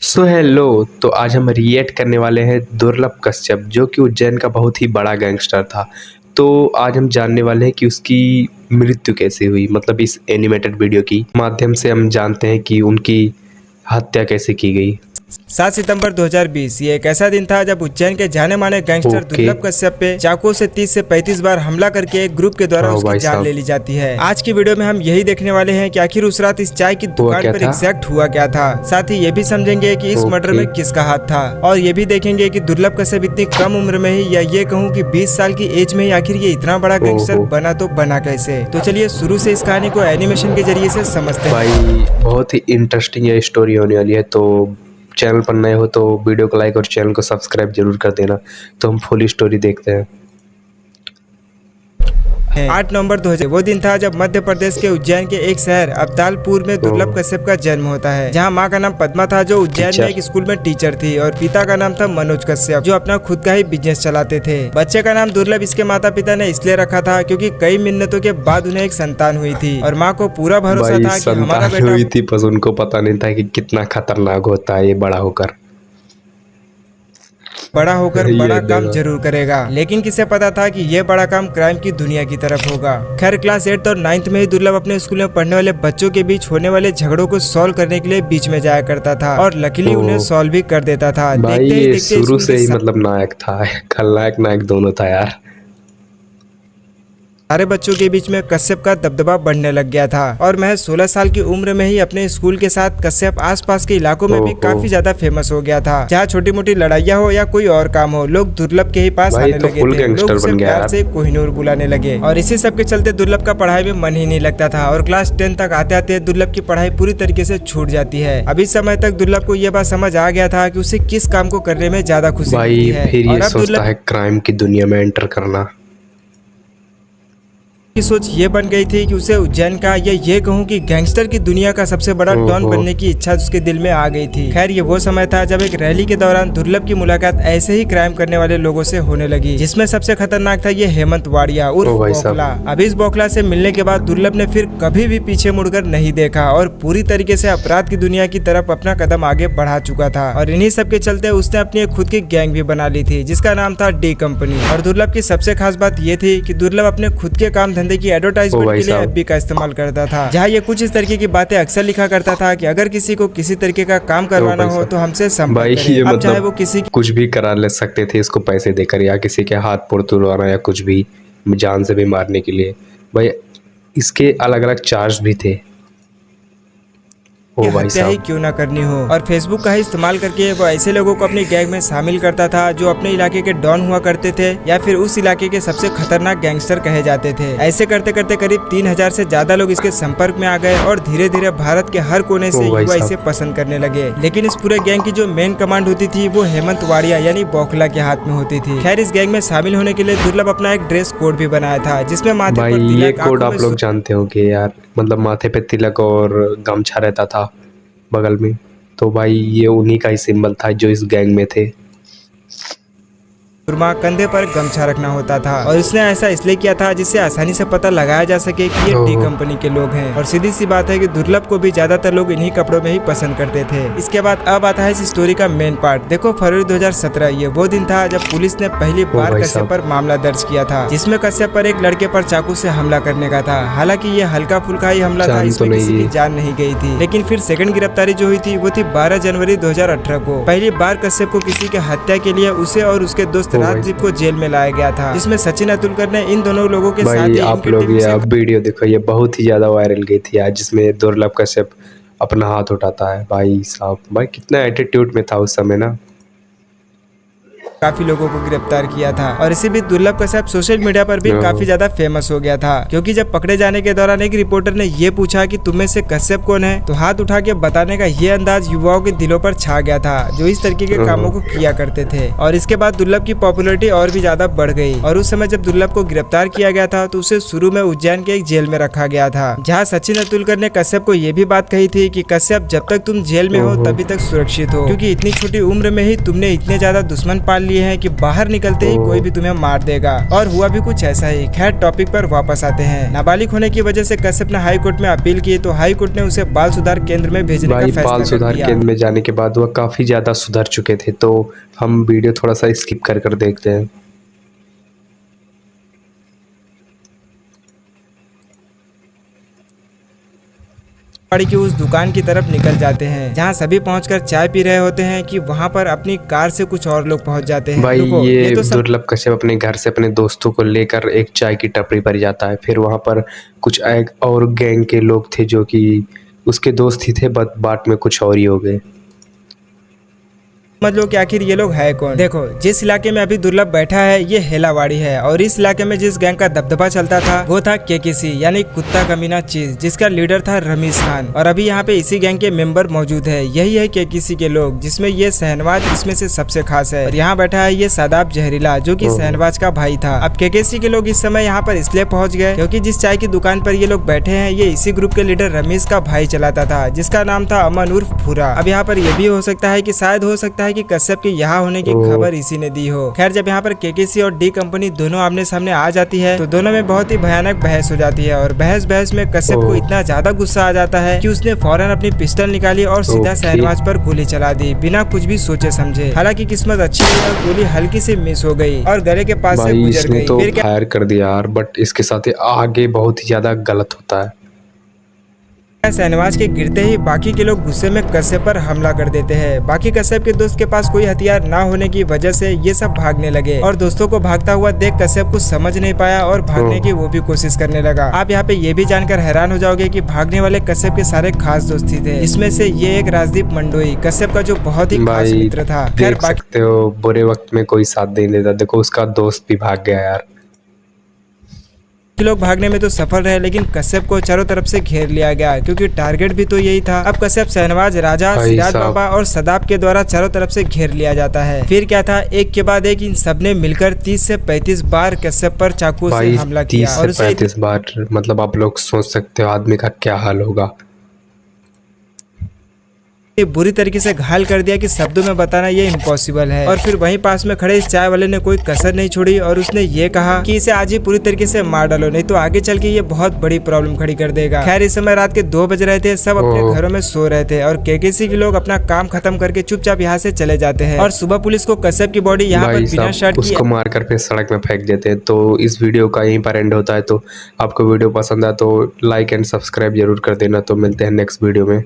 So hello. तो आज हम रिएक्ट करने वाले हैं दुर्लभ कश्यप, जो कि उज्जैन का बहुत ही बड़ा गैंगस्टर था। तो आज हम जानने वाले हैं कि उसकी मृत्यु कैसे हुई, मतलब इस एनिमेटेड वीडियो की माध्यम से हम जानते हैं कि उनकी हत्या कैसे की गई। 7 सितंबर 2020 ये एक ऐसा दिन था जब उज्जैन के जाने माने गैंगस्टर ओके। दुर्लभ कश्यप पे चाकू से 30 से 35 बार हमला करके एक ग्रुप के द्वारा हाँ उसकी भाई जान साहब। ले ली जाती है। आज की वीडियो में हम यही देखने वाले हैं कि आखिर उस रात इस चाय की हुआ दुकान क्या पर था? एग्जैक्ट हुआ क्या था। साथ ही ये भी समझेंगे कि इस मर्डर में किसका हाथ था, और ये भी देखेंगे कि दुर्लभ कश्यप इतनी कम उम्र में ही, या ये कहूँ कि 20 साल की एज में ही आखिर ये इतना बड़ा गैंगस्टर ओहो। बना तो बना कैसे। तो चलिए शुरू से इस कहानी को एनिमेशन के जरिए से समझते हैं। भाई बहुत ही इंटरेस्टिंग ये स्टोरी होने वाली है। तो चैनल पर नए हो तो वीडियो को लाइक और चैनल को सब्सक्राइब जरूर कर देना। तो हम फुल स्टोरी देखते हैं। 8 नवंबर 2000 वो दिन था जब मध्य प्रदेश के उज्जैन के एक शहर अब्दालपुर में दुर्लभ कश्यप का जन्म होता है, जहां मां का नाम पद्मा था जो उज्जैन में एक स्कूल में टीचर थी, और पिता का नाम था मनोज कश्यप जो अपना खुद का ही बिजनेस चलाते थे। बच्चे का नाम दुर्लभ इसके माता पिता ने इसलिए रखा था क्योंकि कई मिन्नतों के बाद उन्हें एक संतान हुई थी, और माँ को पूरा भरोसा था कि हमारा बेटा हुई थी, बस उनको पता नहीं था कि कितना खतरनाक होता है ये बड़ा होकर। बड़ा होकर ये बड़ा काम देखो। जरूर करेगा, लेकिन किसे पता था कि ये बड़ा काम क्राइम की दुनिया की तरफ होगा। खैर क्लास 8 और 9th में ही दुर्लभ अपने स्कूल में पढ़ने वाले बच्चों के बीच होने वाले झगड़ों को सॉल्व करने के लिए बीच में जाया करता था, और लकीली उन्हें सॉल्व भी कर देता था। भाई देखते ही ये देखते शुरू स्कूल से के ही मतलब नायक था, खलनायक नायक दोनों था यार। सारे बच्चों के बीच में कश्यप का दबदबा बढ़ने लग गया था, और महज 16 साल की उम्र में ही अपने स्कूल के साथ कश्यप आसपास के इलाकों में भी काफी ज्यादा फेमस हो गया था। जहाँ छोटी मोटी लड़ाइयाँ हो या कोई और काम हो, लोग दुर्लभ के ही पास आने लगे थे। लोग उसे प्यार से कोहिनूर बुलाने लगे, और इसी सब के चलते दुर्लभ का पढ़ाई में मन ही नहीं लगता था, और क्लास 10 तक आते आते दुर्लभ की पढ़ाई पूरी तरीके से छूट जाती है। अभी समय तक दुर्लभ को यह बात समझ आ गया था कि उसे किस काम को करने में ज्यादा खुशी मिलती है। फिर और ये अब सोचता है क्राइम की दुनिया में एंटर करना। की सोच ये बन गई थी कि उसे उज्जैन का, या ये कहूँ कि गैंगस्टर की दुनिया का सबसे बड़ा डॉन बनने की इच्छा उसके दिल में आ गई थी। खैर ये वो समय था जब एक रैली के दौरान दुर्लभ की मुलाकात ऐसे ही क्राइम करने वाले लोगों से होने लगी, जिसमें सबसे खतरनाक था ये हेमंत वाड़िया उर्फ बौखला। अब इस बौखला से मिलने के बाद दुर्लभ ने फिर कभी भी पीछे मुड़कर नहीं देखा, और पूरी तरीके से अपराध की दुनिया की तरफ अपना कदम आगे बढ़ा चुका था। और इन्हीं सब के चलते उसने अपनी एक खुद की गैंग भी बना ली थी, जिसका नाम था डी कंपनी। और दुर्लभ की सबसे खास बात ये थी कि दुर्लभ अपने खुद के काम धंधे की एडवर्टाइजमेंट के लिए एफबी का इस्तेमाल करता था, जहाँ ये कुछ इस तरीके की बातें अक्सर लिखा करता था कि अगर किसी को किसी तरीके का काम करवाना हो तो हमसे संपर्क करें। अब चाहे वो किसी कुछ भी करा ले सकते थे इसको पैसे देकर, या किसी के हाथ पैर तुड़वाना, या कुछ भी जान से भी मारने के लिए। भाई इसके अलग अलग चार्ज भी थे। हत्या ही क्यों ना करनी हो। और फेसबुक का ही इस्तेमाल करके वो ऐसे लोगों को अपनी गैंग में शामिल करता था जो अपने इलाके के डॉन हुआ करते थे, या फिर उस इलाके के सबसे खतरनाक गैंगस्टर कहे जाते थे। ऐसे करते करते करीब 3000 से ज्यादा लोग इसके संपर्क में आ गए, और धीरे धीरे भारत के हर कोने से युवा इसे पसंद करने लगे। लेकिन इस पूरे गैंग की जो मेन कमांड होती थी वो हेमंत वाड़िया यानी बौखला के हाथ में होती थी। खैर इस गैंग में शामिल होने के लिए दुर्लभ अपना एक ड्रेस कोड भी बनाया था, जिसमें माथे पर तिलक, ये कोड आप लोग जानते होंगे यार, मतलब माथे पे तिलक और गमछा रहता था बगल में। तो भाई ये उन्हीं का ही सिंबल था जो इस गैंग में थे। सुरमा कंधे पर गमछा रखना होता था, और उसने ऐसा इसलिए किया था जिससे आसानी से पता लगाया जा सके कि ये डी कंपनी के लोग हैं। और सीधी सी बात है कि दुर्लभ को भी ज्यादातर लोग इन्हीं कपड़ों में ही पसंद करते थे। इसके बाद अब आता है इस स्टोरी का मेन पार्ट। देखो फरवरी 2017 ये वो दिन था जब पुलिस ने पहली बार कश्यप पर मामला दर्ज किया था, जिसमें कश्यप पर एक लड़के पर चाकू से हमला करने का था। हालांकि ये हल्का फुल्का ही हमला था, इसमें किसी की जान नहीं गई थी। लेकिन फिर सेकंड गिरफ्तारी जो हुई थी वो थी 12 जनवरी 2018 को। पहली बार कश्यप को किसी के हत्या के लिए उसे और उसके दोस्त राजदीप को जेल में लाया गया था, जिसमें सचिन अतुलकर ने इन दोनों लोगों के साथ ही आप लोग ये वीडियो देखो, ये बहुत ही ज्यादा वायरल गई थी आज, जिसमें दुर्लभ कश्यप अपना हाथ उठाता है। भाई साहब, भाई कितना एटीट्यूड में था उस समय ना। काफी लोगों को गिरफ्तार किया था, और इसी बीच दुर्लभ कश्यप सोशल मीडिया पर भी काफी ज्यादा फेमस हो गया था, क्योंकि जब पकड़े जाने के दौरान एक रिपोर्टर ने ये पूछा कि तुम में से कश्यप कौन है, तो हाथ उठा के बताने का ये अंदाज युवाओं के दिलों पर छा गया था, जो इस तरीके के कामों को किया करते थे। और इसके बाद दुर्लभ की पॉपुलैरिटी और भी ज्यादा बढ़ गई, और उस समय जब दुर्लभ को गिरफ्तार किया गया था तो उसे शुरू में उज्जैन के एक जेल में रखा गया था, जहाँ सचिन अतुलकर ने कश्यप को ये भी बात कही थी कि कश्यप जब तक तुम जेल में हो तभी तक सुरक्षित हो, क्योंकि इतनी छोटी उम्र में ही तुमने इतने ज्यादा दुश्मन पाल लिए हैं कि बाहर निकलते ही कोई भी तुम्हें मार देगा, और हुआ भी कुछ ऐसा ही। खैर टॉपिक पर वापस आते हैं। नाबालिग होने की वजह से कश्यप ने हाई कोर्ट में अपील की तो हाई कोर्ट ने उसे बाल सुधार केंद्र में भेजने का फैसला बाल कर सुधार दिया। केंद्र में जाने के बाद वह काफ़ी ज़्यादा सुधर चुके थे, तो हम वीडियो थोड़ा सा स्किप कर देखते हैं। गाड़ी की उस दुकान की तरफ निकल जाते हैं जहां सभी पहुंचकर चाय पी रहे होते हैं कि वहां पर अपनी कार से कुछ और लोग पहुंच जाते हैं। भाई रुको, ये तो सब दुर्लभ कश्यप अपने घर से अपने दोस्तों को लेकर एक चाय की टपरी पर जाता है। फिर वहां पर कुछ एक और गैंग के लोग थे जो कि उसके दोस्त ही थे, बट बाट में कुछ और ही हो गए। समझ लो कि आखिर ये लोग है कौन। देखो, जिस इलाके में अभी दुर्लभ बैठा है ये हेलावाड़ी है, और इस इलाके में जिस गैंग का दबदबा चलता था वो था केकेसी यानी कुत्ता कमीना चीज, जिसका लीडर था रमीज खान। और अभी यहाँ पे इसी गैंग के मेंबर मौजूद है, यही है केकेसी के लोग, जिसमें ये शहनवाज इसमें से सबसे खास है। और यहाँ बैठा है ये सादाब जहरीला जो की शहनवाज का भाई था। अब केकेसी के लोग इस समय यहाँ पर इसलिए पहुँच गए क्योंकि जिस चाय की दुकान पर ये लोग बैठे हैं ये इसी ग्रुप के लीडर रमीज का भाई चलाता था, जिसका नाम था अमन उर्फ भूरा। अब यहाँ पर यह भी हो सकता है कि शायद हो सकता है कि कश्यप के यहाँ होने की खबर इसी ने दी हो। खैर जब यहाँ पर केकेसी और डी कंपनी दोनों आमने सामने आ जाती है तो दोनों में बहुत ही भयानक बहस हो जाती है, और बहस में कश्यप को इतना ज्यादा गुस्सा आ जाता है कि उसने फौरन अपनी पिस्टल निकाली और सीधा शहनवाज पर गोली चला दी बिना कुछ भी सोचे समझे। हालांकि किस्मत अच्छी है और गोली हल्की से मिस हो गई और गले के पास से गुजर गई। तो फिर क्या फायर कर दिया यार, बट इसके साथ ही आगे बहुत ही ज्यादा गलत होता है। शहनवाज के गिरते ही बाकी के लोग गुस्से में कश्यप पर हमला कर देते हैं। बाकी कश्यप के दोस्त के पास कोई हथियार ना होने की वजह से ये सब भागने लगे, और दोस्तों को भागता हुआ देख कश्यप कुछ समझ नहीं पाया और भागने की वो भी कोशिश करने लगा। आप यहाँ पे ये भी जानकर हैरान हो जाओगे कि भागने वाले कश्यप के सारे खास दोस्त ही थे। इसमें से ये एक राजदीप मंडोई कश्यप का जो बहुत ही खास मित्र था। खैर देख सकते हो बुरे वक्त में कोई साथ नहीं देता, देखो उसका दोस्त भी भाग गया यार। लोग भागने में तो सफल रहे लेकिन कश्यप को चारों तरफ से घेर लिया गया क्योंकि टारगेट भी तो यही था। अब कश्यप शहनवाज, राजा, सिराज बाबा और सदाब के द्वारा चारों तरफ से घेर लिया जाता है। फिर क्या था, एक के बाद एक इन सबने मिलकर 30 से 35 बार कश्यप पर चाकू से हमला किया। और 35 बार मतलब आप लोग सोच सकते हो आदमी का क्या हाल होगा। बुरी तरीके से घायल कर दिया कि शब्दों में बताना ये इम्पॉसिबल है। और फिर वहीं पास में खड़े इस चाय वाले ने कोई कसर नहीं छोड़ी और उसने ये कहा कि इसे आज ही पूरी तरीके से मार डालो, नहीं तो आगे चल के ये बहुत बड़ी प्रॉब्लम खड़ी कर देगा। खैर इस समय रात के 2 बज रहे थे, सब अपने घरों में सो रहे थे और केकेसी के लोग अपना काम खत्म करके चुपचाप यहाँ से चले जाते हैं। और सुबह पुलिस को कश्यप की बॉडी यहाँ पर बिना शर्ट की उसको मारकर फिर सड़क में फेंक देते हैं। तो इस वीडियो का यहीं पर एंड होता है। तो आपको वीडियो पसंद आया तो लाइक एंड सब्सक्राइब जरूर कर देना। तो मिलते हैं नेक्स्ट वीडियो में।